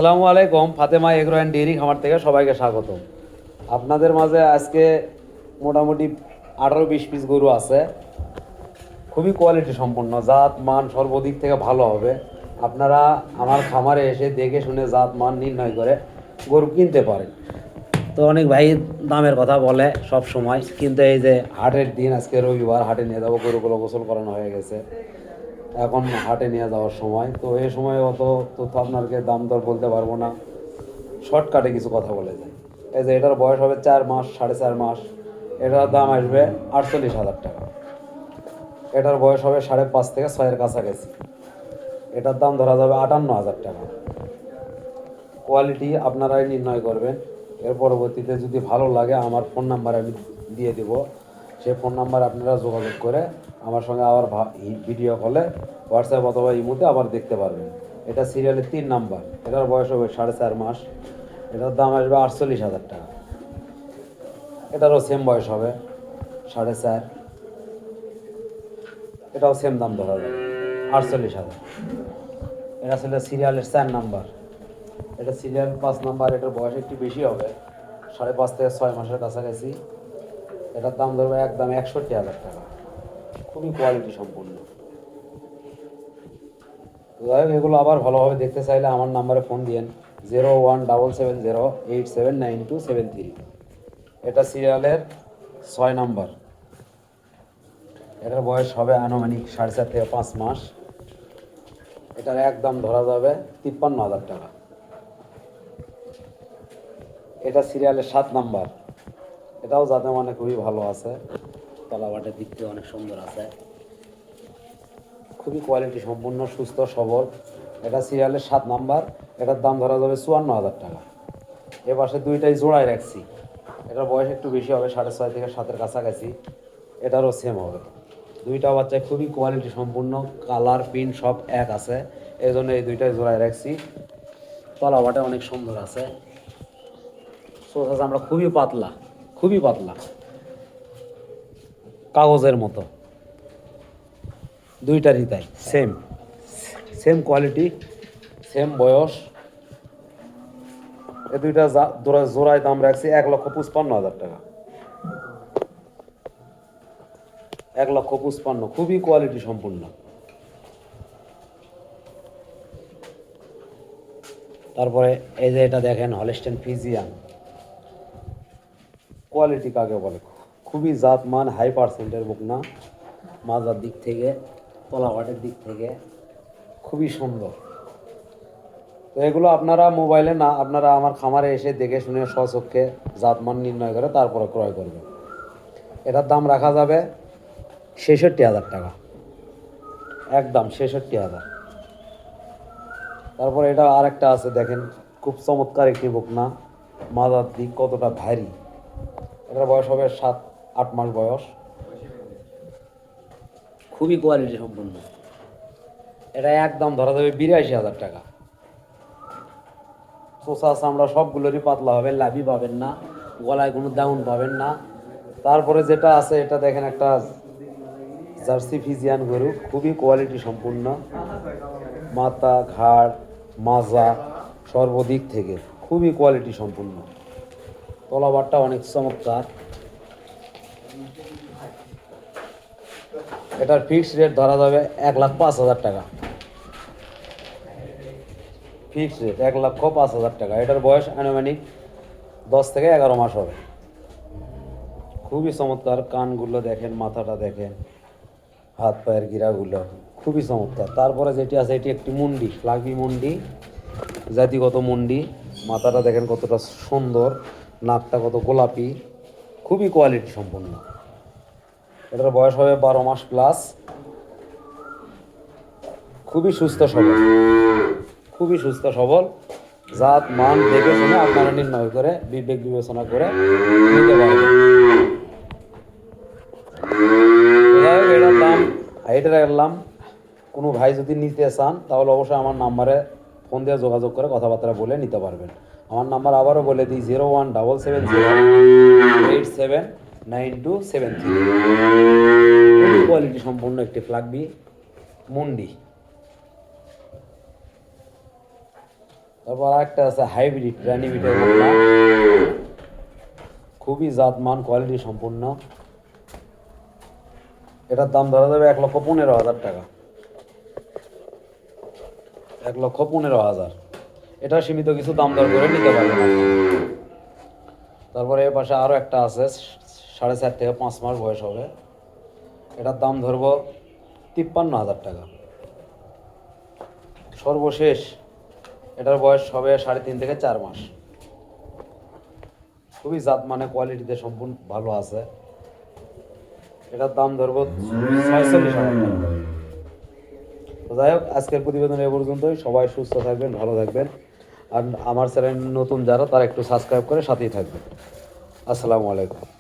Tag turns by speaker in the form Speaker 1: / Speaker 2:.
Speaker 1: আসসালামু আলাইকুম। Fatema agro and dairy খামার থেকে সবাইকে স্বাগত। আপনাদের মাঝে আজকে মোটামুটি 18-20 পিস গরু আছে, খুবই কোয়ালিটি সম্পন্ন, জাত মান সর্বদিক থেকে ভালো হবে। আপনারা আমার খামারে এসে দেখে শুনে জাত মান নির্ণয় করে গরু কিনতে পারেন। তো অনেক ভাই দামের কথা বলে সব সময়, কিন্তু এই যে হাটের দিন, আজকে রবিবার, হাটে নিয়ে যাবো, গরুগুলো গোসল করানো হয়ে গেছে, এখন হাটে নিয়ে যাওয়ার সময়। তো এই সময় অত তথ্য আপনাকে দাম দর বলতে পারবো না, শর্টকাটে কিছু কথা বলে যায়। এই যে এটার বয়স হবে 4 মাস, 4.5 মাস, এটার দাম আসবে 48,000 টাকা। এটার বয়স হবে 5.5 থেকে 6-এর কাছাকাছি, এটার দাম ধরা যাবে 58,000 টাকা। কোয়ালিটি আপনারাই নির্ণয় করবেন। এর পরবর্তীতে যদি ভালো লাগে আমার ফোন নাম্বার আমি দিয়ে দেব, সেই ফোন নাম্বার আপনারা যোগাযোগ করে আমার সঙ্গে আবার ভিডিও কলে, হোয়াটসঅ্যাপ অথবা ইমোতে আবার দেখতে পারবেন। এটা সিরিয়ালের 3 নাম্বার, এটার বয়স হবে 4.5 মাস, এটার দাম আসবে 48,000 টাকা। এটারও সেম বয়স হবে 4.5, এটাও সেম দাম ধরা যাবে 48,000। এটা ছিল সিরিয়ালের 4 নাম্বার, এটা সিরিয়াল 5 নাম্বার, এটার বয়স একটু বেশি হবে, 5.5 থেকে 6 মাসের কাছাকাছি। এটার দাম ধরবে একদম 61,000 টাকা, খুবই কোয়ালিটি সম্পূর্ণ। যাই হোক, এগুলো আবার ভালোভাবে দেখতে চাইলে আমার নাম্বারে ফোন দিয়েন 0177087927 এটা সিরিয়ালের 6 নাম্বার, এটার বয়স হবে আনুমানিক 4.5 থেকে 5 মাস। এটার একদম ধরা যাবে 53,000 টাকা। এটা সিরিয়ালের 7 নাম্বার, এটাও যাতে মানে খুবই ভালো আছে, তলাবাটের দিক থেকে অনেক সুন্দর আছে, খুবই কোয়ালিটি সম্পূর্ণ, সুস্থ সবল। এটা সিরিয়ালের 7 নাম্বার, এটার দাম ধরা যাবে 54,000 টাকা। এ পাশে দুইটাই জোড়ায় রাখছি, এটার বয়স একটু বেশি হবে, 6.5 থেকে 7-এর কাছাকাছি, এটারও সেম হবে। দুইটা বাচ্চায় খুবই কোয়ালিটি সম্পূর্ণ, কালার প্রিন্ট সব এক আছে, এই জন্য এই দুইটাই জোড়ায় রাখছি। তলাবাটে অনেক সুন্দর আছে, সোজা আমরা খুবই পাতলা, খুবই পাতলা, কাগজের মতো। দুইটারই তাই সেম, সেম কোয়ালিটি, সেম বয়স। এই দুইটা জোড়ায় দাম রাখছি 1,55,000 টাকা। 1,55,000, খুবই কোয়ালিটি সম্পূর্ণ। তারপরে এই যে এটা দেখেন হলস্টেইন ফ্রিজিয়ান, কোয়ালিটি কাকে বলে, খুবই জাত মান, হাই পার্সেন্টের বকনা, মাজার দিক থেকে, তলাঘাটের দিক থেকে খুবই সুন্দর। তো এগুলো আপনারা মোবাইলে না, আপনারা আমার খামারে এসে দেখে শুনে স্বচক্ষে জাতমান নির্ণয় করে তারপরে ক্রয় করবেন। এটার দাম রাখা যাবে 66,000 টাকা, একদম 66,000। তারপরে এটা আরেকটা আছে, দেখেন খুব চমৎকার একটি বকনা, মাজার দিক কতটা ভারী। এটার বয়স হবে 7-8 মাস বয়স, খুবই কোয়ালিটি সম্পূর্ণ। এটা একদম ধরা যাবে 82,000 টাকা। চোষা চামড়া সবগুলোরই পাতলা হবে, লাভি পাবেন না, গলায় কোনো ডাউন পাবেন না। তারপরে যেটা আছে এটা দেখেন, একটা জার্সি ফিজিয়ান গরু, খুবই কোয়ালিটি সম্পূর্ণ, মাথা, ঘাড়, মাজা সর্বদিক থেকে খুবই কোয়ালিটি সম্পূর্ণ। তলাবারটা অনেক চমৎকার। এটার ফিক্সড রেট ধরা যাবে 1,05,000 টাকা, ফিক্সড রেট 1,05,000 টাকা। এটার বয়স আনুমানিক 10 থেকে 11 মাস হবে। খুবই চমৎকার, কানগুলো দেখেন, মাথাটা দেখেন, হাত পায়ের গিরাগুলো খুবই চমৎকার। তারপরে যেটি আছে এটি একটি মুন্ডি, ফ্লাগি মুন্ডি, জাতিগত মুন্ডি। মাথাটা দেখেন কতটা সুন্দর, নাকটা কত গোলাপি, খুবই কোয়ালিটি সম্পন্ন। এটার বয়স হবে 12 মাস প্লাস, খুবই সুস্থ সবল, খুবই সুস্থ সবল। জাত মান দেখে শুনে আপনারা নির্ণয় করে বিবেক বিবেচনা করে নিতে পারবেন। এটার দাম হাইটে রাখলাম, কোনো ভাই যদি নিতে চান তাহলে অবশ্যই আমার নাম্বারে ফোন দিয়ে যোগাযোগ করে কথাবার্তা বলে নিতে পারবেন। আমার নাম্বার আবারও বলে দিই 0177087927। খুবই কোয়ালিটি সম্পূর্ণ একটি ফ্লাগবি মুন্ডি। তারপর আরেকটা আছে হাইব্রিড রানি বিটের বকনা, খুবই জাতমান কোয়ালিটি সম্পূর্ণ। এটার দাম ধরা যাবে 1,15,000 টাকা, 1,15,000। এটা সীমিত কিছু দাম দর করে নিতে পারবেন আপনি। তারপরে এর পাশে আরও একটা আছে 4.5 থেকে 5 মাস বয়স হবে, এটার দাম ধরবো 53,000 টাকা। সর্বশেষ এটার বয়স হবে 3.5 থেকে 4 মাস, খুবই জাত মানে কোয়ালিটিতে সম্পূর্ণ ভালো আছে। এটার দাম ধরবো 46,000 টাকা। তো যাই হোক, আজকের প্রতিবেদন এ পর্যন্তই। সবাই সুস্থ থাকবেন, ভালো থাকবেন, আর আমার চ্যানেল নতুন যারা তারা একটু সাবস্ক্রাইব করে সাথেই থাকবেন। আসসালামু আলাইকুম।